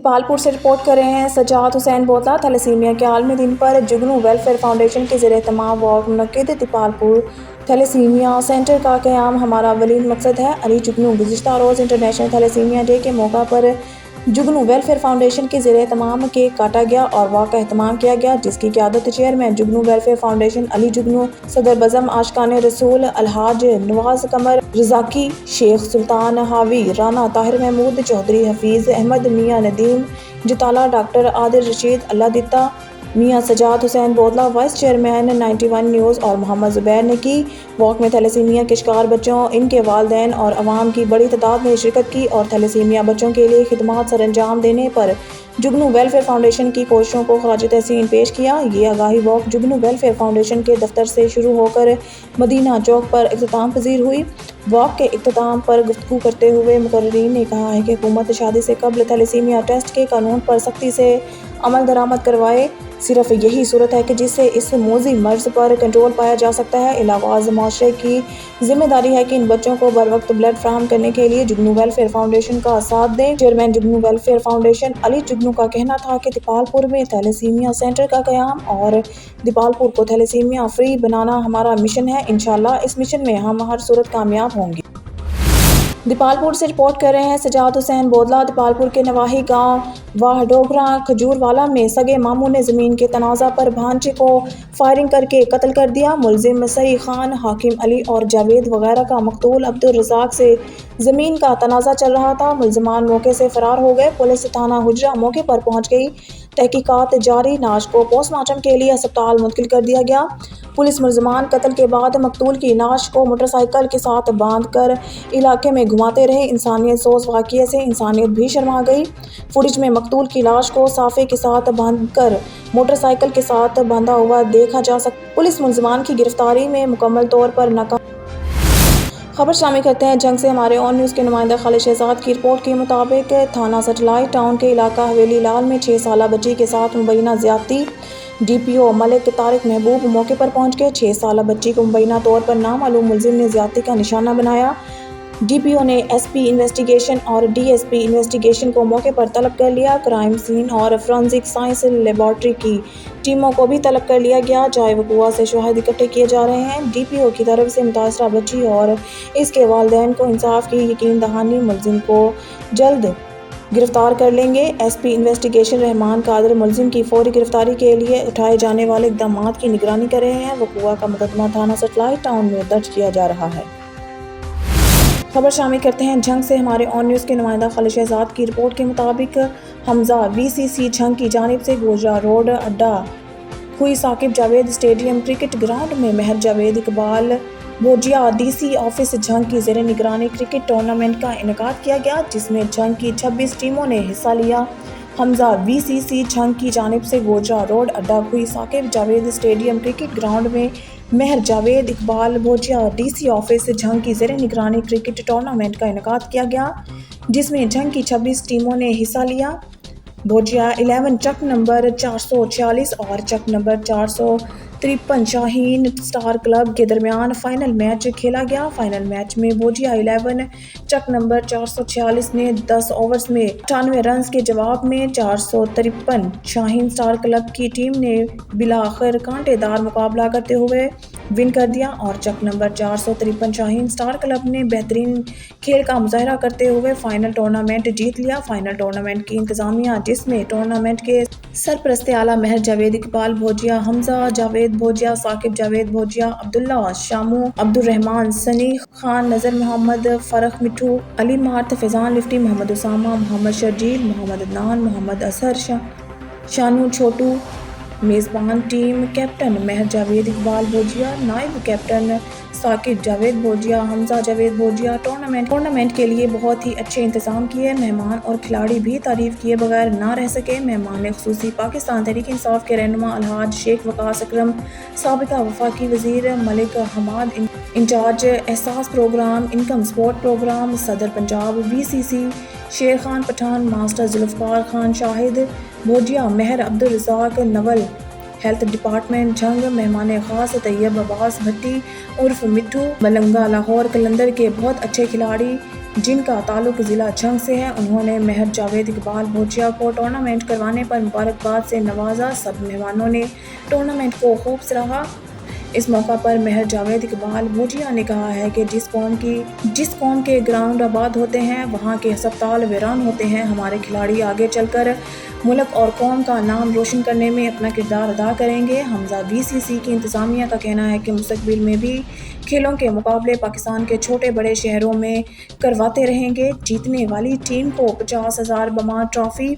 دیپالپور سے رپورٹ کر رہے ہیں سجاد حسین بوتلہ۔ تھیلیسیمیا کے عالمی دن پر جگنو ویلفیئر فاؤنڈیشن کے زیر اہتمام واک منعقد۔ دیپالپور تھیلیسیمیا سینٹر کا قیام ہمارا اولین مقصد ہے۔ علی جگنو۔ گزشتہ روز انٹرنیشنل تھیلیسیمیا ڈے کے موقع پر جگنو ویلفیئر فاؤنڈیشن کے زیر اہتمام کیک کاٹا گیا اور واک کا اہتمام کیا گیا، جس کی قیادت چیئرمین جگنو ویلفیئر فاؤنڈیشن علی جگنو، صدر بزم عاشقان رسول الحاج نواز قمر رضاکی، شیخ سلطان حاوی، رانا طاہر محمود چودھری، حفیظ احمد، میاں ندیم جتالہ، ڈاکٹر عادل رشید اللہ دتہ، میاں سجاد حسین بوتلہ وائس چیئرمین 91 نیوز اور محمد زبیر نے کی۔ واک میں تھیلیسیمیا کے شکار بچوں، ان کے والدین اور عوام کی بڑی تعداد نے شرکت کی اور تھیلیسیمیا بچوں کے لیے خدمات سر انجام دینے پر جگنو ویلفیئر فاؤنڈیشن کی کوششوں کو خراج تحسین پیش کیا۔ یہ آگاہی واک جگنو ویلفیئر فاؤنڈیشن کے دفتر سے شروع ہو کر مدینہ چوک پر اختتام پذیر ہوئی۔ واک کے اختتام پر گفتگو کرتے ہوئے مقررین نے کہا ہے کہ حکومت شادی سے قبل تھیلیسیمیا ٹیسٹ کے قانون پر سختی سے عمل درآمد کروائے۔ صرف یہی صورت ہے کہ جس سے اس موذی مرض پر کنٹرول پایا جا سکتا ہے۔ علاوہ معاشرے کی ذمہ داری ہے کہ ان بچوں کو بروقت بلڈ فراہم کرنے کے لیے جگنو ویلفیئر فاؤنڈیشن کا ساتھ دیں۔ چیئرمین جگنو ویلفیئر فاؤنڈیشن علی جگنو کا کہنا تھا کہ دیپالپور میں تھیلیسیمیا سینٹر کا قیام اور دیپالپور کو تھیلیسیمیا فری بنانا ہمارا مشن ہے۔ انشاءاللہ اس مشن میں ہم ہر صورت کامیاب ہوں گے۔ دیپالپور سے رپورٹ کر رہے ہیں سجاد حسین بوتلہ۔ دیپالپور کے نواحی گاؤں واہڈوگراں کھجور والا میں سگے ماموں نے زمین کے تنازع پر بھانجے کو فائرنگ کر کے قتل کر دیا۔ ملزم سعید خان، حاکم علی اور جاوید وغیرہ کا مقتول عبدالرزاق سے زمین کا تنازع چل رہا تھا۔ ملزمان موقع سے فرار ہو گئے۔ پولیس تھانہ حجرہ موقع پر پہنچ گئی۔ تحقیقات جاری۔ لاش کو پوسٹ مارٹم کے لیے ہسپتال منتقل کر دیا گیا۔ پولیس ملزمان قتل کے بعد مقتول کی لاش کو موٹر سائیکل کے ساتھ باندھ کر علاقے میں گھماتے رہے۔ انسانیت سوز واقعے سے انسانیت بھی شرما گئی۔ فوٹیج میں مقتول کی لاش کو صافے کے ساتھ باندھ کر موٹر سائیکل کے ساتھ باندھا ہوا دیکھا جا سکتا۔ پولیس ملزمان کی گرفتاری میں مکمل طور پر ناکام۔ خبر شامل کرتے ہیں جنگ سے ہمارے اون نیوز کے نمائندہ خالد شہزاد کی رپورٹ کے مطابق تھانہ سیٹلائٹ ٹاؤن کے علاقہ حویلی لال میں 6 سالہ بچی کے ساتھ مبینہ زیادتی۔ ڈی پی او ملک طارق محبوب موقع پر پہنچ گئے۔ 6 سالہ بچی کو مبینہ طور پر نامعلوم ملزم نے زیادتی کا نشانہ بنایا۔ ڈی پی او نے ایس پی انویسٹیگیشن اور ڈی ایس پی انویسٹیگیشن کو موقع پر طلب کر لیا۔ کرائم سین اور فورینسک سائنس لیبارٹری کی ٹیموں کو بھی طلب کر لیا گیا۔ جائے وقوع سے شواہد اکٹھے کیے جا رہے ہیں۔ ڈی پی او کی طرف سے متاثرہ بچی اور اس کے والدین کو انصاف کی یقین دہانی۔ ملزم کو جلد گرفتار کر لیں گے۔ ایس پی انویسٹیگیشن رحمان قادر ملزم کی فوری گرفتاری کے لیے اٹھائے جانے والے اقدامات کی نگرانی کر رہے ہیں۔ وقوع کا مقدمہ تھانہ سیٹلائٹ ٹاؤن میں درج کیا جا رہا ہے۔ خبر شامل کرتے ہیں جھنگ سے ہمارے اون نیوز کے نمائندہ خالد شہزاد کی رپورٹ کے مطابق حمزہ وی سی سی جھنگ کی جانب سے گوجرا روڈ اڈا خوئی Saqib Javed stadium cricket ground میں Mehar Javed Iqbal Bhojia D C office Jhang کی زیر نگرانی کرکٹ ٹورنامنٹ کا انعقاد کیا گیا، جس میں جھنگ کی 26 ٹیموں نے حصہ لیا۔ حمزہ وی سی سی جھنگ کی جانب سے گوجرا روڈ اڈا خوئی Saqib Javed stadium cricket ground میں Mehar Javed Iqbal Bhojia D C office Jhang کی زیر نگرانی کرکٹ ٹورنامنٹ کا انعقاد کیا گیا، جس میں جھنگ کی 26 ٹیموں نے حصہ لیا۔ بھوجیا 11 چک نمبر 446 اور چک نمبر 453 شاہین اسٹار کلب کے درمیان فائنل میچ کھیلا گیا۔ فائنل میچ میں بھوجیا 11 چک نمبر 446 نے 10 اوورز میں 98 رنز کے جواب میں 453 شاہین اسٹار کلب کی ٹیم نے بالآخر کانٹے دار مقابلہ کرتے ہوئے ون کر دیا اور چک نمبر 453 شاہین اسٹار کلب نے بہترین کھیل کا مظاہرہ کرتے ہوئے فائنل ٹورنامنٹ جیت لیا۔ فائنل ٹورنامنٹ کی انتظامیہ، جس میں ٹورنامنٹ کے سرپرست اعلیٰ مہر جاوید اقبال بھوجیا، حمزہ جاوید بھوجیا، ثاقب جاوید بھوجیا، عبداللہ شامو، عبدالرحمان سنی خان، نذر محمد، فرخ مٹھو، علی مارت، فیضان لفٹی، محمد اسامہ، محمد شرجیل، محمد عدنان، محمد اظہر، شانو چھوٹو۔ میزبان ٹیم کیپٹن مہر جاوید اقبال بھوجیا، نائب کیپٹن ثاقب جاوید بھوجیا، حمزہ جاوید بھوجیا۔ ٹورنامنٹ کے لیے بہت ہی اچھے انتظام کیے، مہمان اور کھلاڑی بھی تعریف کیے بغیر نہ رہ سکے۔ مہمان خصوصی پاکستان تحریک انصاف کے رہنما الحاج شیخ وقاص اکرم، سابقہ وفاقی وزیر ملک حماد انچارج احساس پروگرام، انکم سپورٹ پروگرام، صدر پنجاب وی سی سی شیر خان پٹھان، ماسٹر ذوالفقار خان شاہد بھوجیا، مہر عبدالرزاق نول، ہیلتھ ڈپارٹمنٹ جھنگ۔ مہمان خاص طیب عباس بھٹی عرف مٹھو، ملنگا لاہور قلندر کے بہت اچھے کھلاڑی جن کا تعلق ضلع جھنگ سے ہے، انہوں نے مہر جاوید اقبال بھوٹیا کو ٹورنامنٹ کروانے پر مبارکباد سے نوازا۔ سب مہمانوں نے ٹورنامنٹ کو خوب سراہا۔ اس موقع پر مہر جاوید اقبال بھوٹیا نے کہا ہے کہ جس قوم کے گراؤنڈ آباد ہوتے ہیں، وہاں کے ہسپتال ویران ہوتے ہیں۔ ہمارے کھلاڑی آگے چل کر ملک اور قوم کا نام روشن کرنے میں اپنا کردار ادا کریں گے۔ حمزہ BCC کی انتظامیہ کا کہنا ہے کہ مستقبل میں بھی کھیلوں کے مقابلے پاکستان کے چھوٹے بڑے شہروں میں کرواتے رہیں گے۔ جیتنے والی ٹیم کو 50,000 بما ٹرافی،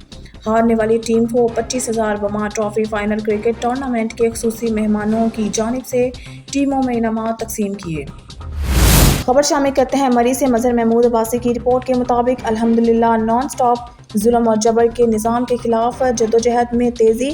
ہارنے والی ٹیم کو 25,000 بما ٹرافی۔ فائنل کرکٹ ٹورنامنٹ کے خصوصی مہمانوں کی جانب سے ٹیموں میں انعامات تقسیم کیے۔ خبر شامل کرتے ہیں مری سے مظہر محمود عباسی کی رپورٹ کے مطابق الحمدللہ نان سٹاپ ظلم اور جبر کے نظام کے خلاف جدوجہد میں تیزی۔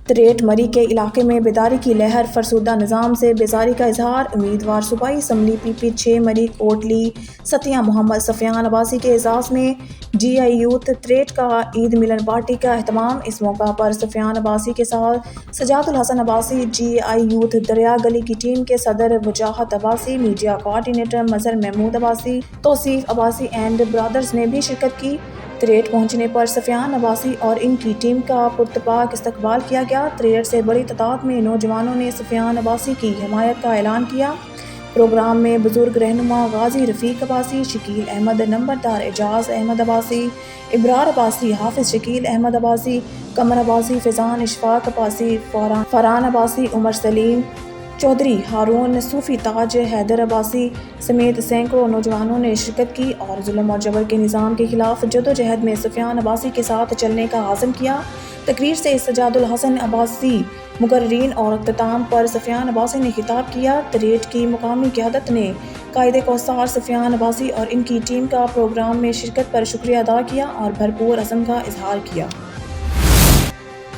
تریٹ مری کے علاقے میں بیداری کی لہر، فرسودہ نظام سے بیزاری کا اظہار۔ امیدوار صوبائی اسمبلی PP6 مری کوٹلی ستیاں محمد سفیان عباسی کے اعزاز میں GI یوتھ تریٹ کا عید ملن پارٹی کا اہتمام۔ اس موقع پر سفیان عباسی کے ساتھ سجاد الحسن عباسی، GI یوتھ دریا گلی کی ٹیم کے صدر Wajahat Abbasi, media coordinator Mazhar Mahmood Abbasi, Tauseef Abbasi and brothers نے بھی شرکت کی۔ تریٹ پہنچنے پر سفیان عباسی اور ان کی ٹیم کا پرتپاک استقبال کیا گیا۔ تریٹ سے بڑی تعداد میں نوجوانوں نے سفیان عباسی کی حمایت کا اعلان کیا۔ پروگرام میں بزرگ رہنما غازی رفیق عباسی، شکیل احمد نمبردار، اعجاز احمد عباسی، ابرار عباسی، حافظ شکیل احمد عباسی، قمر عباسی، فیضان اشفاق عباسی، فرحان عباسی، عمر سلیم چودھری، ہارون صوفی تاج، حیدر عباسی سمیت سینکڑوں نوجوانوں نے شرکت کی اور ظلم اور جبر کے نظام کے خلاف جدوجہد میں سفیان عباسی کے ساتھ چلنے کا عزم کیا۔ تقریر سے سجاد الحسن عباسی مقررین اور اختتام پر سفیان عباسی نے خطاب کیا۔ تریٹ کی مقامی قیادت نے قائد کوثر سفیان عباسی اور ان کی ٹیم کا پروگرام میں شرکت پر شکریہ ادا کیا اور بھرپور عزم کا اظہار کیا۔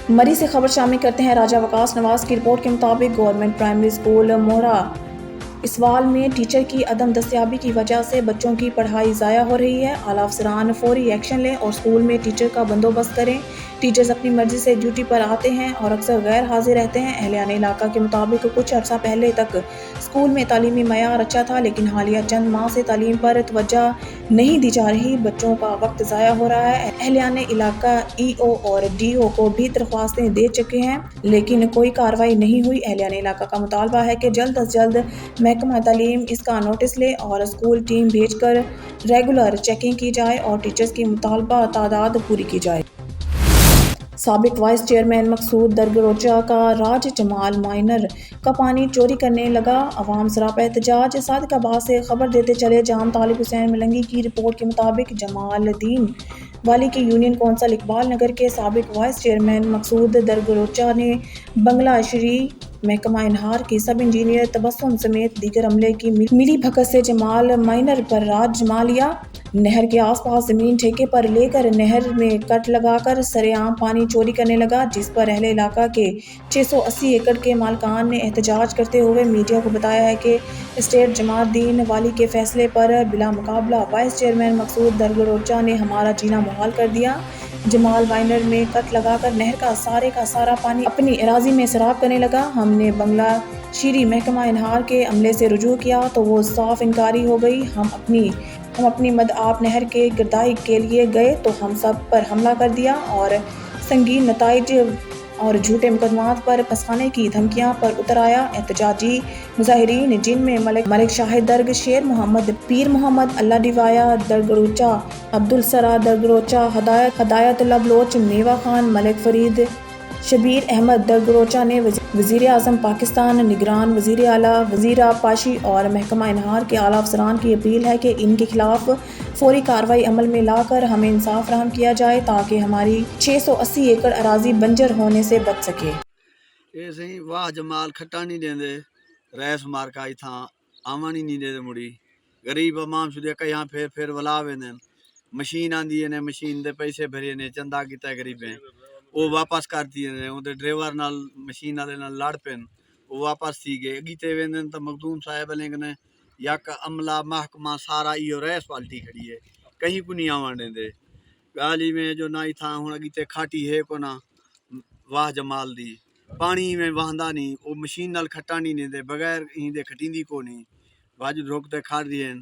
مری سے خبر شامل کرتے ہیں راجہ وقاص نواز کی رپورٹ کے مطابق گورنمنٹ پرائمری اسکول موہرا اسوال میں ٹیچر کی عدم دستیابی کی وجہ سے بچوں کی پڑھائی ضائع ہو رہی ہے۔ اعلیٰ افسران فوری ایکشن لیں اور اسکول میں ٹیچر کا بندوبست کریں۔ ٹیچرز اپنی مرضی سے ڈیوٹی پر آتے ہیں اور اکثر غیر حاضر رہتے ہیں۔ اہلیان علاقہ کے مطابق کچھ عرصہ پہلے تک اسکول میں تعلیمی معیار اچھا تھا، لیکن حالیہ چند ماہ سے تعلیم پر توجہ نہیں دی جا رہی، بچوں کا وقت ضائع ہو رہا ہے۔ اہلیان علاقہ EO اور DO کو بھی درخواستیں دے چکے ہیں، لیکن کوئی کارروائی نہیں ہوئی۔ اہلیان علاقہ کا مطالبہ ہے کہ جلد از جلد محکمہ تعلیم اس کا نوٹس لے اور اسکول ٹیم بھیج کر ریگولر چیکنگ کی جائے اور ٹیچرز کی مطالبہ تعداد پوری کی جائے۔ سابق وائس چیئرمین مقصود درگروچہ کا راج جمال مائنر کا پانی چوری کرنے لگا، عوام سراپا احتجاج۔ صادق آباد سے خبر دیتے چلے جام طالب حسین ملنگی کی رپورٹ کے مطابق جمال الدین والی کی یونین کونسل اقبال نگر کے سابق وائس چیئرمین مقصود درگروچہ نے بنگلہ شری محکمہ انہار کی سب انجینئر تبسم سمیت دیگر عملے کی ملی بھگت سے جمال مائنر پر راج جما لیا۔ نہر کے آس پاس زمین ٹھیکے پر لے کر نہر میں کٹ لگا کر سرے عام پانی چوری کرنے لگا، جس پر اہل علاقہ کے 680 ایکڑ کے مالکان نے احتجاج کرتے ہوئے میڈیا کو بتایا ہے کہ اسٹیٹ جمال الدین والی کے فیصلے پر بلا مقابلہ وائس چیئرمین مقصود درگروچہ نے ہمارا جینا محال کر دیا۔ جمال مائنر میں کٹ لگا کر نہر کا سارا پانی اپنی اراضی میں سراب کرنے لگا۔ ہم نے بنگلہ شیری محکمہ انہار کے عملے سے رجوع کیا تو وہ صاف انکاری ہو گئی۔ ہم اپنی مدآب نہر کے گردائی کے لیے گئے تو ہم سب پر حملہ کر دیا اور سنگین نتائج اور جھوٹے مقدمات پر پھنسانے کی دھمکیاں پر اتر آیا۔ احتجاجی مظاہرین، جن میں ملک شاہد درگ، شیر محمد، پیر محمد، اللہ ڈیوایا درگروچہ، عبدالسرا درگروچہ، ہدایت اللہ بلوچ، میوہ خان، ملک فرید، شبیر احمد درگروچہ نے وزیر اعظم پاکستان، نگران وزیر اعلیٰ وزیر آبپاشی اور محکمہ انہار کے اعلیٰ افسران کی اپیل ہے کہ ان کے خلاف فوری کارروائی عمل میں لا کر ہمیں انصاف فراہم کیا جائے تاکہ ہماری 680 ایکڑ اراضی بنجر ہونے سے بچ سکے۔ ایسے ہی واہ جمال کھٹا نہیں دیندے، ریس مارکا اتھاں آمن ہی نہیں دے مڑی، غریب عوام شدہ کہاں پھر ولا ویندے، مشین آندی نے مشین دے پیسے بھرے نے چندہ کیتا غریبیں، وہ واپس کر دیے نے، اون دے ڈرائیور نال مشین والے نال لڑ پین، وہ واپس تھی گئے اگیتے ویندے تے مخدوم صاحب لنگ نے یک عملہ محکمہ سارا ایو ریس پالٹی کھڑی ہے، کہیں کو نہیں آوان دیندے، گالی میں جو نہ تھا ہن اگیتے کھاٹی ہے کو نہ واہ جمال دی پانی میں وہندا نہیں، وہ مشین نال کھٹا نہیں دیندے، بغیر ہی دے کھٹیندی کو نہیں، واجد روکتے کھا دیئن،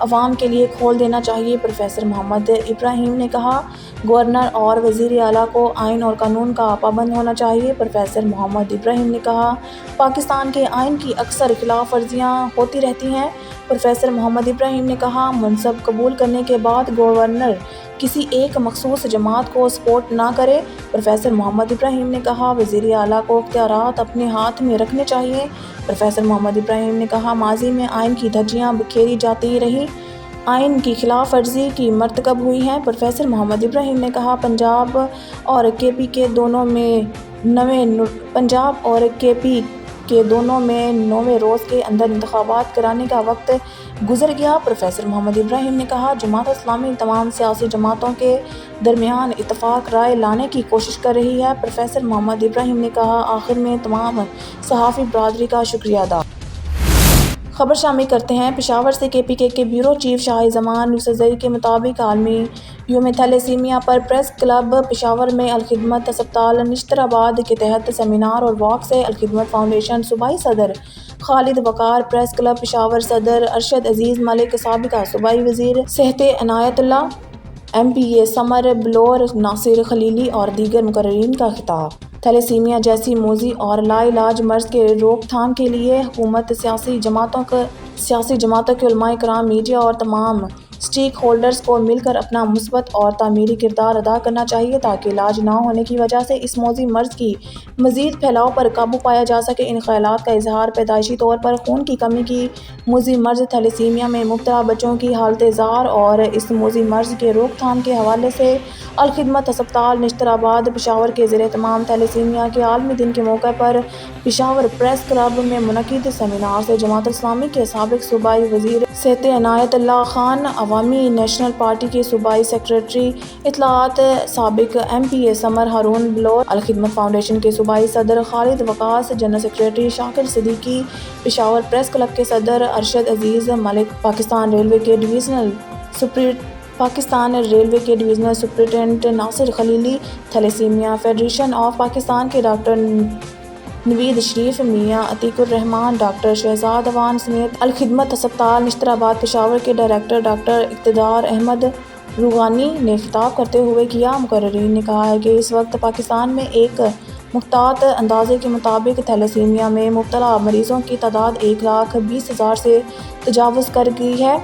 عوام کے لیے کھول دینا چاہیے۔ پروفیسر محمد ابراہیم نے کہا گورنر اور وزیر اعلیٰ کو آئین اور قانون کا پابند ہونا چاہیے۔ پروفیسر محمد ابراہیم نے کہا پاکستان کے آئین کی اکثر خلاف ورزیاں ہوتی رہتی ہیں۔ پروفیسر محمد ابراہیم نے کہا منصب قبول کرنے کے بعد گورنر کسی ایک مخصوص جماعت کو سپورٹ نہ کرے۔ پروفیسر محمد ابراہیم نے کہا وزیر اعلیٰ کو اختیارات اپنے ہاتھ میں رکھنے چاہیے۔ پروفیسر محمد ابراہیم نے کہا ماضی میں آئین کی دھجیاں بکھیری جاتی رہیں، آئین کی خلاف ورزی کی مرتکب ہوئی ہیں۔ پروفیسر محمد ابراہیم نے کہا پنجاب اور کے پی کے دونوں میں 9ویں روز کے اندر انتخابات کرانے کا وقت گزر گیا۔ پروفیسر محمد ابراہیم نے کہا جماعت اسلامی تمام سیاسی جماعتوں کے درمیان اتفاق رائے لانے کی کوشش کر رہی ہے۔ پروفیسر محمد ابراہیم نے کہا آخر میں تمام صحافی برادری کا شکریہ ادا خبر شامل کرتے ہیں پشاور سے کے پی کے بیورو چیف شاہ زمان یوسفزئی کے مطابق عالمی یوم تھیلیسیمیا پر پریس کلب پشاور میں الخدمت ہسپتال نشتر آباد کے تحت سیمینار اور واک سے الخدمت فاؤنڈیشن صوبائی صدر خالد وقار، پریس کلب پشاور صدر ارشد عزیز ملک، سابقہ صوبائی وزیر صحت عنایت اللہ، MPA سمر بلور ناصر خلیلی اور دیگر مقررین کا خطاب۔ تھیلیسیمیا جیسی موذی اور لا علاج مرض کے روک تھام کے لیے حکومت، سیاسی جماعتوں کے علماء کرام، میڈیا اور تمام اسٹیک ہولڈرز کو مل کر اپنا مثبت اور تعمیری کردار ادا کرنا چاہیے تاکہ علاج نہ ہونے کی وجہ سے اس موذی مرض کی مزید پھیلاؤ پر قابو پایا جا سکے۔ ان خیالات کا اظہار پیدائشی طور پر خون کی کمی کی موذی مرض تھیلیسیمیا میں مبتلا بچوں کی حالت زار اور اس موذی مرض کے روک تھام کے حوالے سے الخدمت ہسپتال نشتر آباد پشاور کے زیر اہتمام تھیلیسیمیا کے عالمی دن کے موقع پر پشاور پریس کلب میں منعقد سیمینار سے جماعت اسلامی کے سابق صوبائی وزیر صحت عنایت اللہ خان، عوامی نیشنل پارٹی کے صوبائی سیکریٹری اطلاعات سابق MPA سمر ہارون بلور، الخدمت فاؤنڈیشن کے صوبائی صدر خالد وقاص، جنرل سیکریٹری شاکر صدیقی، پشاور پریس کلب کے صدر ارشد عزیز ملک، پاکستان ریلوے کے divisional superintendent Nasir خلیلی، thalassaemia federation of Pakistan کے ڈاکٹر نوید شریف، میاں عتیق الرحمان، ڈاکٹر شہزاد اوان سمیت الخدمت ہسپتال نشتر آباد پشاور کے ڈائریکٹر ڈاکٹر اقتدار احمد روغانی نے خطاب کرتے ہوئے کیا۔ مقررین نے کہا ہے کہ اس وقت پاکستان میں ایک محتاط اندازے کے مطابق تھیلیسیمیا میں مبتلا مریضوں کی تعداد 1,20,000 سے تجاوز کر گئی ہے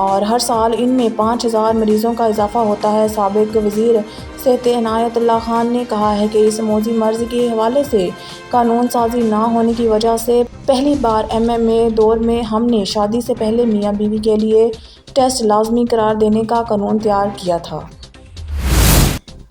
اور ہر سال ان میں 5,000 مریضوں کا اضافہ ہوتا ہے۔ سابق وزیر صحت عنایت اللہ خان نے کہا ہے کہ اس موذی مرض کے حوالے سے قانون سازی نہ ہونے کی وجہ سے پہلی بار MMA دور میں ہم نے شادی سے پہلے میاں بیوی کے لیے ٹیسٹ لازمی قرار دینے کا قانون تیار کیا تھا۔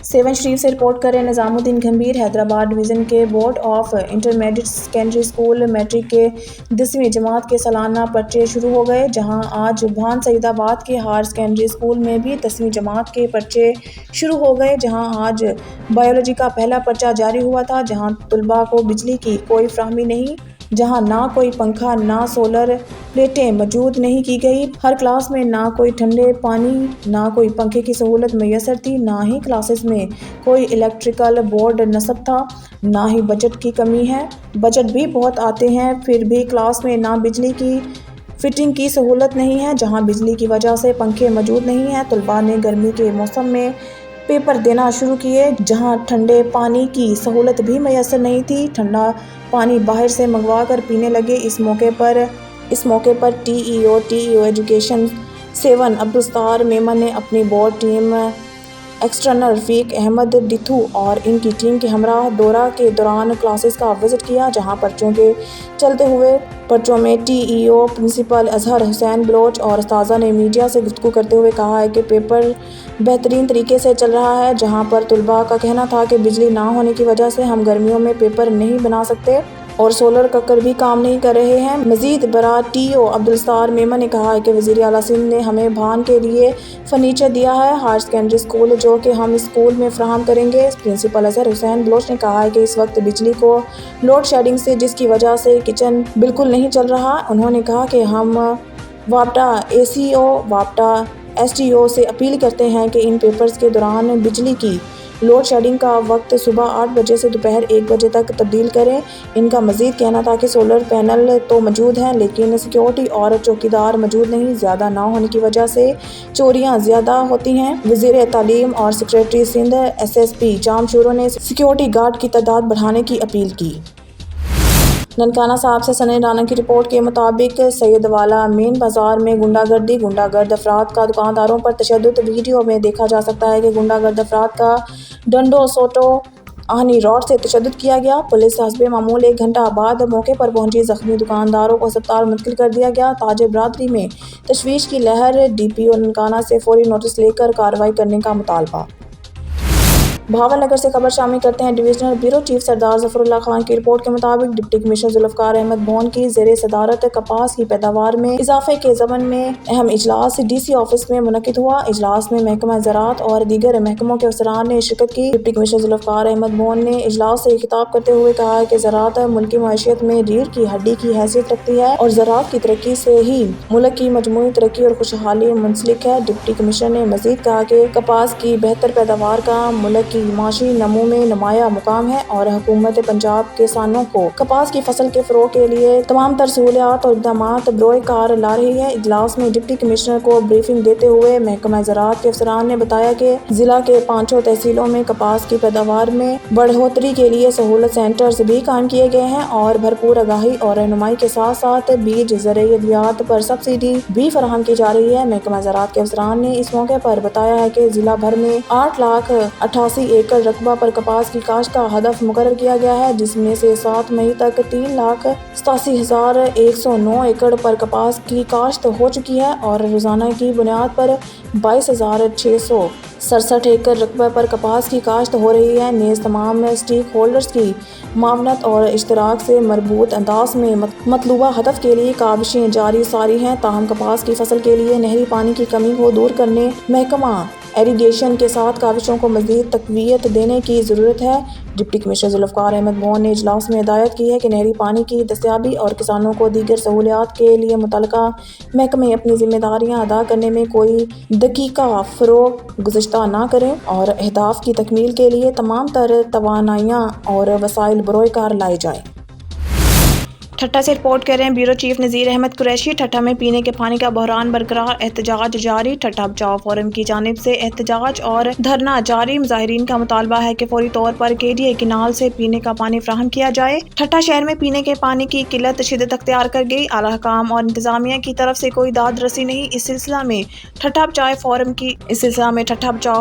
7 شریف سے رپورٹ کریں نظام الدین گھمبیر۔ حیدرآباد ڈویژن کے board of intermediate secondary school matric کے 10ویں جماعت کے سالانہ پرچے شروع ہو گئے، جہاں آج بھان سعید آباد کے ہائر سیکنڈری اسکول میں بھی 10ویں جماعت کے پرچے شروع ہو گئے، جہاں آج بایولوجی کا پہلا پرچہ جاری ہوا تھا، جہاں طلباء کو بجلی کی کوئی فراہمی نہیں، جہاں نہ کوئی پنکھا نہ سولر پلیٹیں موجود نہیں کی گئی۔ ہر کلاس میں نہ کوئی ٹھنڈے پانی نہ کوئی پنکھے کی سہولت میسر تھی، نہ ہی کلاسز میں کوئی الیکٹریکل بورڈ نصب تھا، نہ ہی بجٹ کی کمی ہے۔ بجٹ بھی بہت آتے ہیں، پھر بھی کلاس میں نہ بجلی کی فٹنگ کی سہولت نہیں ہے، جہاں بجلی کی وجہ سے پنکھے موجود نہیں ہیں۔ طلباء نے گرمی کے موسم میں پیپر دینا شروع کیے، جہاں ٹھنڈے پانی کی سہولت بھی میسر نہیں تھی، ٹھنڈا پانی باہر سے منگوا کر پینے لگے۔ اس موقع پر TEO ایجوکیشن 7 عبدالستار میمن نے اپنی بورڈ ٹیم ایکسٹرنل رفیق احمد ڈتھو اور ان کی ٹیم کے ہمراہ دورہ کے دوران کلاسز کا وزٹ کیا، جہاں پرچوں کے چلتے ہوئے پرچوں میں TEO پرنسپل اظہر حسین بلوچ اور اساتذہ نے میڈیا سے گفتگو کرتے ہوئے کہا ہے کہ پیپر بہترین طریقے سے چل رہا ہے، جہاں پر طلباء کا کہنا تھا کہ بجلی نہ ہونے کی وجہ سے ہم گرمیوں میں پیپر نہیں بنا سکتے اور سولر ککر بھی کام نہیں کر رہے ہیں۔ مزید برآں TEO عبدالستار میمن نے کہا ہے کہ وزیر اعلیٰ سندھ نے ہمیں بھان کے لیے فرنیچر دیا ہے، ہائر سیکنڈری اسکول جو کہ ہم اسکول میں فراہم کریں گے۔ پرنسپل اظہر حسین بلوچ نے کہا ہے کہ اس وقت بجلی کو لوڈ شیڈنگ سے جس کی وجہ سے کچن بالکل نہیں چل رہا، انہوں نے کہا کہ ہم وابٹا ACO وابٹا SDO سے اپیل کرتے ہیں کہ ان پیپرز کے دوران بجلی کی لوڈ شیڈنگ کا وقت صبح 8 بجے سے دوپہر 1 بجے تک تبدیل کریں۔ ان کا مزید کہنا تھا کہ سولر پینل تو موجود ہیں لیکن سیکیورٹی اور چوکیدار موجود نہیں، زیادہ نہ ہونے کی وجہ سے چوریاں زیادہ ہوتی ہیں۔ وزیر تعلیم اور سیکریٹری سندھ SSP جامشورو نے سیکیورٹی گارڈ کی تعداد بڑھانے کی اپیل کی۔ ننکانہ صاحب سے سنی رانا کی رپورٹ کے مطابق سید والا مین بازار میں غنڈہ گرد افراد کا دکانداروں پر تشدد۔ ویڈیو میں دیکھا جا سکتا ہے کہ غنڈہ گرد افراد کا ڈنڈوں سوٹوں آہنی راڈ سے تشدد کیا گیا۔ پولیس حسب معمول 1 گھنٹہ بعد موقع پر پہنچی، زخمی دکانداروں کو اسپتال منتقل کر دیا گیا۔ تاجر برادری میں تشویش کی لہر، DPO ننکانہ سے فوری نوٹس لے کر کارروائی کرنے کا مطالبہ۔ بھاول نگر سے خبر شامل کرتے ہیں۔ ڈویژنل بیورو چیف سردار ظفر اللہ خان کی رپورٹ کے مطابق ڈپٹی کمشنر ذوالفقار احمد بون کی زیر صدارت کپاس کی پیداوار میں اضافے کے ضمن میں اہم اجلاس DC آفس میں منعقد ہوا۔ اجلاس میں محکمہ زراعت اور دیگر محکموں کے افسران نے شرکت کی۔ ڈپٹی کمشنر ذوالفقار احمد بون نے اجلاس سے خطاب کرتے ہوئے کہا کہ زراعت ملکی معیشت میں ریڑھ کی ہڈی کی حیثیت رکھتی ہے اور زراعت کی ترقی سے ہی ملک کی مجموعی ترقی اور خوشحالی منسلک ہے۔ ڈپٹی کمشنر نے مزید کہا کہ کپاس کی بہتر پیداوار کا ملک کی معاشی نمو میں نمایاں مقام ہے اور حکومت پنجاب کسانوں کو کپاس کی فصل کے فروغ کے لیے تمام تر سہولیات اور اقدامات بروئے کار لا رہی ہے۔ اجلاس میں ڈپٹی کمشنر کو بریفنگ دیتے ہوئے محکمہ زراعت کے افسران نے بتایا کہ ضلع کے 5 تحصیلوں میں کپاس کی پیداوار میں بڑھوتری کے لیے سہولت سینٹرز بھی قائم کیے گئے ہیں اور بھرپور آگاہی اور رہنمائی کے ساتھ ساتھ بیج زرعی ادویات پر سبسڈی بھی فراہم کی جا رہی ہے۔ محکمہ زراعت کے افسران نے اس موقع پر بتایا ہے کہ ضلع بھر میں 8,88,000 ایکڑ رقبہ پر کپاس کی کاشت کا ہدف مقرر کیا گیا ہے، جس میں سے 7 مئی تک 3,87,109 ایکڑ پر کپاس کی کاشت ہو چکی ہے اور روزانہ کی بنیاد پر 22,667 ایکڑ رقبہ پر کپاس کی کاشت ہو رہی ہے۔ نیز تمام اسٹیک ہولڈرز کی معاونت اور اشتراک سے مربوط انداز میں مطلوبہ ہدف کے لیے کاوشیں جاری ساری ہیں، تاہم کپاس کی فصل کے لیے نہری پانی کی کمی کو دور کرنے محکمہ ایریگیشن کے ساتھ کاوشوں کو مزید تقویت دینے کی ضرورت ہے۔ ڈپٹی کمشنر ذوالفقار احمد بون نے اجلاس میں ہدایت کی ہے کہ نہری پانی کی دستیابی اور کسانوں کو دیگر سہولیات کے لیے متعلقہ محکمے اپنی ذمہ داریاں ادا کرنے میں کوئی دقیقہ فروغ گزشتہ نہ کریں اور اہداف کی تکمیل کے لیے تمام تر توانائیاں اور وسائل بروئے کار لائے جائیں۔ ٹھٹہ سے رپورٹ کر رہے ہیں بیورو چیف نذیر احمد قریشی۔ ٹھٹہ میں پینے کے پانی کا بحران برقرار، احتجاج جاری۔ ٹھٹہ بچاؤ فورم کی جانب سے احتجاج اور دھرنا جاری۔ مظاہرین کا مطالبہ ہے کہ فوری طور پر KDA کینال سے پینے کا پانی فراہم کیا جائے۔ ٹھٹہ شہر میں پینے کے پانی کی قلت شدت اختیار کر گئی، اعلیٰ حکام اور انتظامیہ کی طرف سے کوئی داد رسی نہیں۔ اس سلسلہ میں ٹھٹہ بچاؤ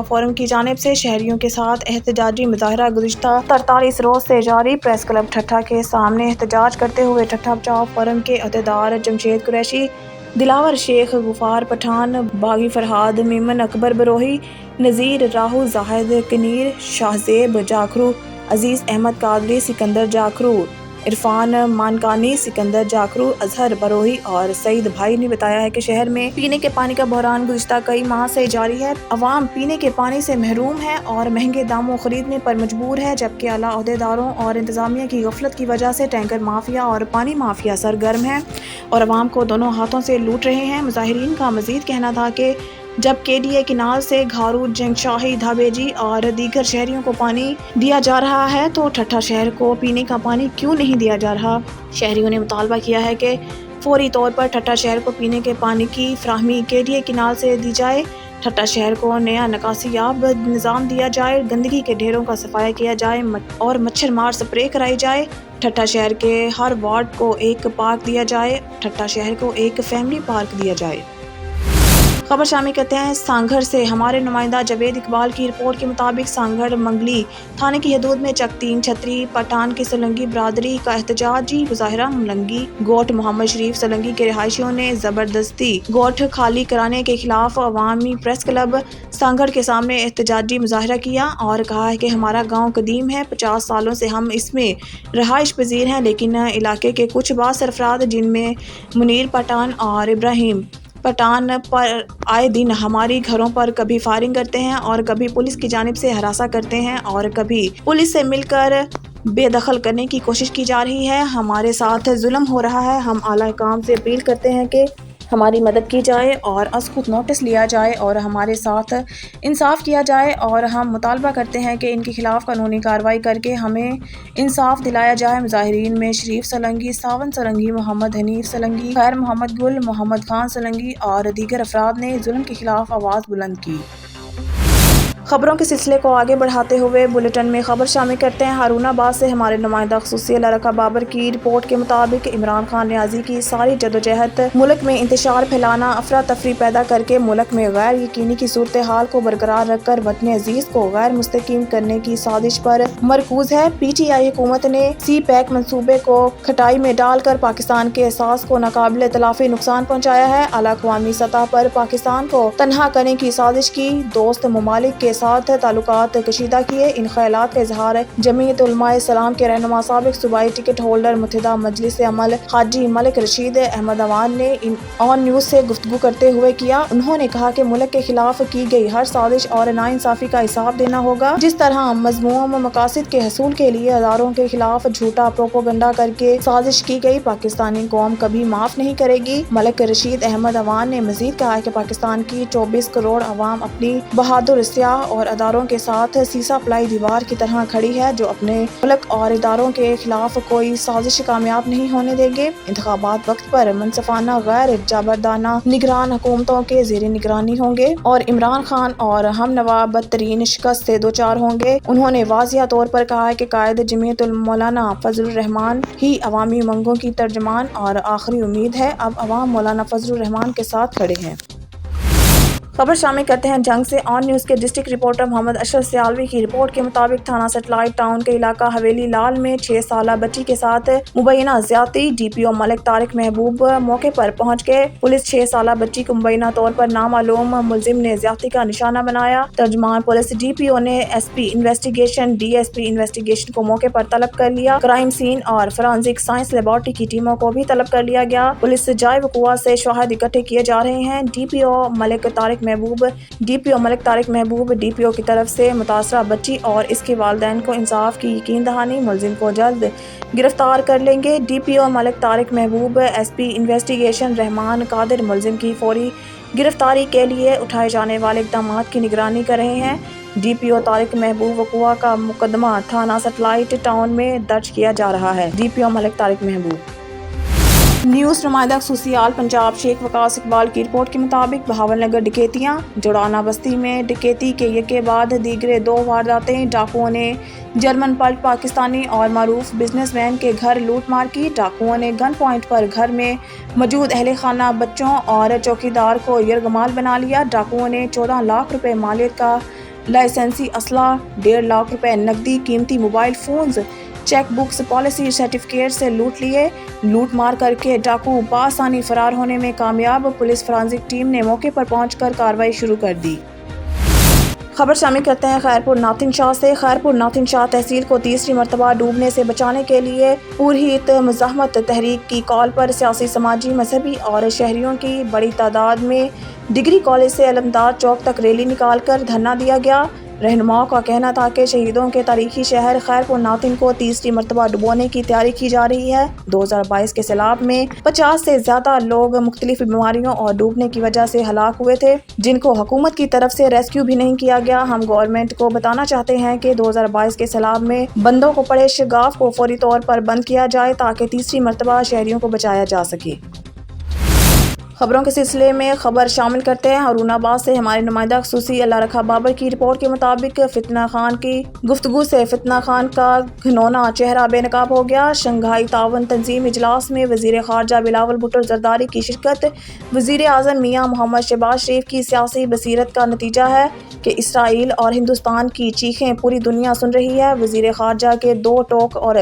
فورم کی جانب سے شہریوں کے ساتھ احتجاجی مظاہرہ گزشتہ 43 روز سے جاری۔ پریس کلب ٹھٹہ کے سامنے احتجاج کرتے ہوئے ٹھٹہ بچاؤ فورم کے عہدیدار جمشید قریشی، دلاور شیخ، غفار پٹھان، باغی فرہاد، میمن اکبر بروہی، نذیر راہو، زاہد کنیر، شاہزیب جاکھرو، عزیز احمد قادری، سکندر جاکھرو، عرفان مانکانی، سکندر جاکھرو، اظہر بروہی اور سعید بھائی نے بتایا ہے کہ شہر میں پینے کے پانی کا بحران گزشتہ کئی ماہ سے جاری ہے۔ عوام پینے کے پانی سے محروم ہے اور مہنگے داموں خریدنے پر مجبور ہے، جبکہ اعلیٰ عہدیداروں اور انتظامیہ کی غفلت کی وجہ سے ٹینکر مافیا اور پانی مافیا سرگرم ہیں اور عوام کو دونوں ہاتھوں سے لوٹ رہے ہیں۔ مظاہرین کا مزید کہنا تھا کہ جب KDA کینال سے گھارو، جنگ شاہی، دھابیجی اور دیگر شہریوں کو پانی دیا جا رہا ہے تو ٹھٹہ شہر کو پینے کا پانی کیوں نہیں دیا جا رہا؟ شہریوں نے مطالبہ کیا ہے کہ فوری طور پر ٹھٹہ شہر کو پینے کے پانی کی فراہمی KDA کینال سے دی جائے۔ ٹھٹہ شہر کو نیا نکاسی یاب نظام دیا جائے، گندگی کے ڈھیروں کا صفایا کیا جائے اور مچھر مار سپرے کرائی جائے۔ ٹھٹہ شہر کے ہر وارڈ کو ایک پارک دیا جائے۔ ٹھٹہ شہر کو ایک فیملی پارک دیا جائے۔ خبر شامل کرتے ہیں سانگھڑ سے۔ ہمارے نمائندہ جاوید اقبال کی رپورٹ کے مطابق سانگھڑ منگلی تھانے کی حدود میں چک 3 چھتری پٹھان کی سولنگی برادری کا احتجاجی مظاہرہ۔ ملنگی گوٹھ محمد شریف سولنگی کے رہائشیوں نے زبردستی گوٹھ خالی کرانے کے خلاف عوامی پریس کلب سانگھڑ کے سامنے احتجاجی مظاہرہ کیا اور کہا ہے کہ ہمارا گاؤں قدیم ہے، 50 سالوں سے ہم اس میں رہائش پذیر ہیں، لیکن علاقے کے کچھ بعض سرفراز جن میں منیر پٹھان اور ابراہیم پٹھان پر آئے دن ہماری گھروں پر کبھی فائرنگ کرتے ہیں اور کبھی پولیس کی جانب سے ہراساں کرتے ہیں اور کبھی پولیس سے مل کر بے دخل کرنے کی کوشش کی جا رہی ہے۔ ہمارے ساتھ ظلم ہو رہا ہے۔ ہم اعلیٰ حکام سے اپیل کرتے ہیں کہ ہماری مدد کی جائے اور از خود نوٹس لیا جائے اور ہمارے ساتھ انصاف کیا جائے، اور ہم مطالبہ کرتے ہیں کہ ان کے خلاف قانونی کارروائی کر کے ہمیں انصاف دلایا جائے۔ مظاہرین میں شریف سولنگی، ساون سولنگی، محمد حنیف سولنگی، خیر محمد گل، محمد خان سولنگی اور دیگر افراد نے ظلم کے خلاف آواز بلند کی۔ خبروں کے سلسلے کو آگے بڑھاتے ہوئے بلیٹن میں خبر شامل کرتے ہیں۔ ہارون آباد سے ہمارے نمائندہ خصوصی اللہ رکھا بابر کی رپورٹ کے مطابق عمران خان نیازی کی ساری جدوجہد ملک میں انتشار پھیلانا، افراتفری پیدا کر کے ملک میں غیر یقینی کی صورتحال کو برقرار رکھ کر وطن عزیز کو غیر مستحکم کرنے کی سازش پر مرکوز ہے۔ پی ٹی آئی حکومت نے سی پیک منصوبے کو کھٹائی میں ڈال کر پاکستان کے احساس کو ناقابل تلافی نقصان پہنچایا ہے۔ اعلیٰ اقوامی سطح پر پاکستان کو تنہا کرنے کی سازش کی، دوست ممالک کے ساتھ تعلقات کشیدہ کیے۔ ان خیالات کا اظہار جمعیت علماء اسلام کے رہنما سابق صوبائی ٹکٹ ہولڈر متحدہ مجلس عمل حاجی ملک رشید احمد عوان نے آن نیوز سے گفتگو کرتے ہوئے کیا۔ انہوں نے کہا کہ ملک کے خلاف کی گئی ہر سازش اور ناانصافی کا حساب دینا ہوگا۔ جس طرح مذموم مقاصد کے حصول کے لیے اداروں کے خلاف جھوٹا پروپیگنڈا کر کے سازش کی گئی، پاکستانی قوم کبھی معاف نہیں کرے گی۔ ملک رشید احمد عوان نے مزید کہا کہ پاکستان کی 24 کروڑ عوام اپنی بہادر سیاہ اور اداروں کے ساتھ سیسا پلائی دیوار کی طرح کھڑی ہے، جو اپنے ملک اور اداروں کے خلاف کوئی سازش کامیاب نہیں ہونے دیں گے۔ انتخابات وقت پر منصفانہ، غیر جابردانہ نگران حکومتوں کے زیر نگرانی ہوں گے اور عمران خان اور ہم نوا بدترین شکست سے دوچار ہوں گے۔ انہوں نے واضح طور پر کہا کہ قائد جمعیت مولانا فضل الرحمان ہی عوامی امنگوں کی ترجمان اور آخری امید ہے۔ اب عوام مولانا فضل الرحمان کے ساتھ کھڑے ہیں۔ خبر شامل کرتے ہیں جنگ سے۔ آن نیوز کے ڈسٹرکٹ رپورٹر محمد اشرف سیالوی کی رپورٹ کے مطابق تھانہ سیٹلائٹ ٹاؤن کے علاقہ حویلی لال میں 6 سالہ بچی کے ساتھ مبینہ زیادتی، ڈی پی او ملک طارق محبوب موقع پر پہنچ گئے۔ پولیس 6 سالہ بچی کو مبینہ طور پر نامعلوم ملزم نے زیادتی کا نشانہ بنایا۔ ترجمان پولیس ڈی پی او نے S P investigation, D S P investigation کو موقع پر طلب کر لیا۔ کرائم سین اور فورینسک سائنس لیبارٹری کی ٹیموں کو بھی طلب کر لیا گیا۔ پولیس سے جائے وقوع سے شواہد اکٹھے کیے جا رہے ہیں۔ ڈی پی او ملک طارق محبوب ڈی پی او کی طرف سے متاثرہ بچی اور اس کے والدین کو انصاف کی یقین دہانی، ملزم کو جلد گرفتار کر لیں گے۔ ڈی پی او ملک طارق محبوب، ایس پی انویسٹیگیشن رحمان قادر ملزم کی فوری گرفتاری کے لیے اٹھائے جانے والے اقدامات کی نگرانی کر رہے ہیں۔ ڈی پی او طارق محبوب وقوع کا مقدمہ تھانہ سیٹلائٹ ٹاؤن میں درج کیا جا رہا ہے۔ ڈی پی او ملک طارق محبوب۔ نیوز نمائندہ خصوصی آل پنجاب شیخ وقاص اقبال کی رپورٹ کے مطابق بہاول نگر ڈکیتیاں، جوڑانہ بستی میں ڈکیتی کے یکے بعد دیگرے 2 وارداتیں، ڈاکوؤں نے جرمن پلٹ پاکستانی اور معروف بزنس مین کے گھر لوٹ مار کی۔ ڈاکوؤں نے گن پوائنٹ پر گھر میں موجود اہل خانہ، بچوں اور چوکیدار کو یرغمال بنا لیا۔ ڈاکوؤں نے 14 لاکھ روپے مالیت کا لائسنسی اسلحہ، 1.5 لاکھ روپے نقدی، قیمتی mobile phones, check books, policy certificate سے لوٹ لیے۔ لوٹ مار کر کے ڈاکو بآسانی فرار ہونے میں کامیاب۔ پولیس فرانزک ٹیم نے موقع پر پہنچ کر کارروائی شروع کر دی۔ خبر شامل کرتے ہیں خیرپور ناتھن شاہ سے۔ خیرپور ناتھن شاہ تحصیل کو تیسری مرتبہ ڈوبنے سے بچانے کے لیے پرہیت مزاحمت تحریک کی کال پر سیاسی، سماجی، مذہبی اور شہریوں کی بڑی تعداد میں ڈگری کالج سے علمدار چوک تک ریلی نکال کر دھرنا دیا گیا۔ رہنماؤں کا کہنا تھا کہ شہیدوں کے تاریخی شہر خیرپور ناتھن کو تیسری مرتبہ ڈبونے کی تیاری کی جا رہی ہے۔ 2022 کے سیلاب میں 50 سے زیادہ لوگ مختلف بیماریوں اور ڈوبنے کی وجہ سے ہلاک ہوئے تھے، جن کو حکومت کی طرف سے ریسکیو بھی نہیں کیا گیا۔ ہم گورنمنٹ کو بتانا چاہتے ہیں کہ 2022 کے سیلاب میں بندوں کو پڑے شگاف کو فوری طور پر بند کیا جائے تاکہ تیسری مرتبہ شہریوں کو بچایا جا سکے۔ خبروں کے سلسلے میں خبر شامل کرتے ہیں ہارون آباد سے ہمارے نمائندہ خصوصی اللہ رکھا بابر کی رپورٹ کے مطابق فتنہ خان کی گفتگو سے فتنہ خان کا گھنونا چہرہ بے نقاب ہو گیا۔ شنگھائی تعاون تنظیم اجلاس میں وزیر خارجہ بلاول بھٹو زرداری کی شرکت وزیر اعظم میاں محمد شہباز شریف کی سیاسی بصیرت کا نتیجہ ہے کہ اسرائیل اور ہندوستان کی چیخیں پوری دنیا سن رہی ہے۔ وزیر خارجہ کے 2 ٹوک اور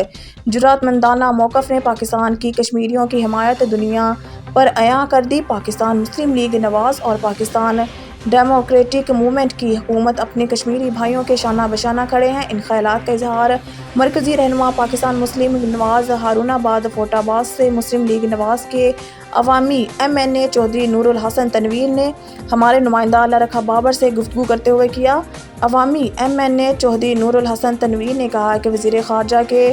جرأت مندانہ موقف نے پاکستان کی کشمیریوں کی حمایت دنیا پر عیاں کر دی۔ پاکستان مسلم لیگ نواز اور پاکستان ڈیموکریٹک موومنٹ کی حکومت اپنے کشمیری بھائیوں کے شانہ بشانہ کھڑے ہیں۔ ان خیالات کا اظہار مرکزی رہنما پاکستان مسلم لیگ نواز ہارون آباد فوٹ آباد سے مسلم لیگ نواز کے عوامی MNA چودھری نور الحسن تنویر نے ہمارے نمائندہ اللہ رکھا بابر سے گفتگو کرتے ہوئے کیا۔ عوامی MNA چودھری نور الحسن تنویر نے کہا کہ وزیر خارجہ کے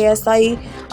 ASI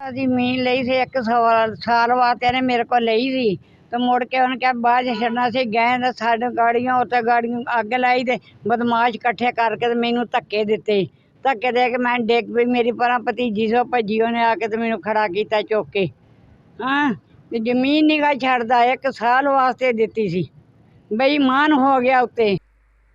ਜ਼ਮੀਨ ਲਈ ਸੀ 1 ਸਾਲ ਵਾਸਤੇ ਇਹਨੇ ਮੇਰੇ ਕੋਲ ਲਈ ਸੀ ਤੇ ਮੁੜ ਕੇ ਉਹਨੇ ਕਿਹਾ ਬਾਅਦ ਚ ਛੱਡਣਾ ਸੀ। ਗਏ ਤਾਂ ਸਾਡੇ ਗਾੜੀਆਂ ਉੱਤੇ ਗਾੜੀਆਂ ਅੱਗ ਲਾਈ ਤੇ ਬਦਮਾਸ਼ ਇਕੱਠੇ ਕਰਕੇ ਤੇ ਮੈਨੂੰ ਧੱਕੇ ਦਿੱਤੇ। ਧੱਕੇ ਦੇ ਕੇ ਮੈਂ ਡਿੱਗ ਪਈ। ਮੇਰੀ ਪਰਾਂ ਭਤੀਜੀ ਸੋ ਭੱਜੀ, ਉਹਨੇ ਆ ਕੇ ਤੇ ਮੈਨੂੰ ਖੜਾ ਕੀਤਾ ਚੁੱਕ ਕੇ। ਹਾਂ ਤੇ ਜ਼ਮੀਨ ਨਹੀਂ ਗਾ ਛੱਡਦਾ। 1 ਸਾਲ ਵਾਸਤੇ ਦਿੱਤੀ ਸੀ, ਬੇਈਮਾਨ ਹੋ ਗਿਆ ਉੱਤੇ।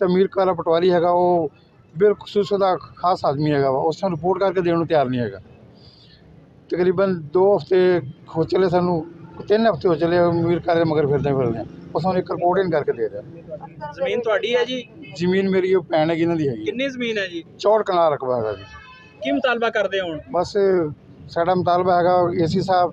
ਤੇ ਅਮੀਰ ਕਾਲਾ ਪਟਵਾਰੀ ਹੈਗਾ, ਉਹ ਬਿਲਖੁਸੂਸ ਉਹਦਾ ਖਾਸ ਆਦਮੀ ਹੈਗਾ ਵਾ, ਉਸ ਨੂੰ ਰਿਪੋਰਟ ਕਰਕੇ ਦੇਣ ਨੂੰ ਤਿਆਰ ਨਹੀਂ ਹੈਗਾ। ਤਕਰੀਬਨ 2 ਹਫ਼ਤੇ ਹੋ ਚਲੇ, ਸਾਨੂੰ 3 ਹਫ਼ਤੇ ਹੋ ਚਲੇ ਅਮੀਰ ਕਾਲੇ ਮਗਰ ਫਿਰਦੇ ਆ। ਉਸ ਨੂੰ ਇੱਕ ਰਿਪੋਰਟ ਹੀ ਕਰਕੇ ਦੇ ਰਿਹਾ। ਜ਼ਮੀਨ ਤੁਹਾਡੀ ਹੈ ਜੀ? ਜ਼ਮੀਨ ਮੇਰੀ ਉਹ ਭੈਣ ਹੈਗੀ, ਇਹਨਾਂ ਦੀ ਹੈਗੀ। ਕਿੰਨੀ ਜ਼ਮੀਨ ਹੈ ਜੀ? 64 ਕਨਾਲ ਰਕਬਾ ਹੈਗਾ ਜੀ। ਕੀ ਮੁਤਾਲਬਾ ਕਰਦੇ ਹੋ ਹੁਣ? ਬਸ ਸਾਡਾ ਮੁਤਾਲਬਾ ਹੈਗਾ AC ਸਾਹਿਬ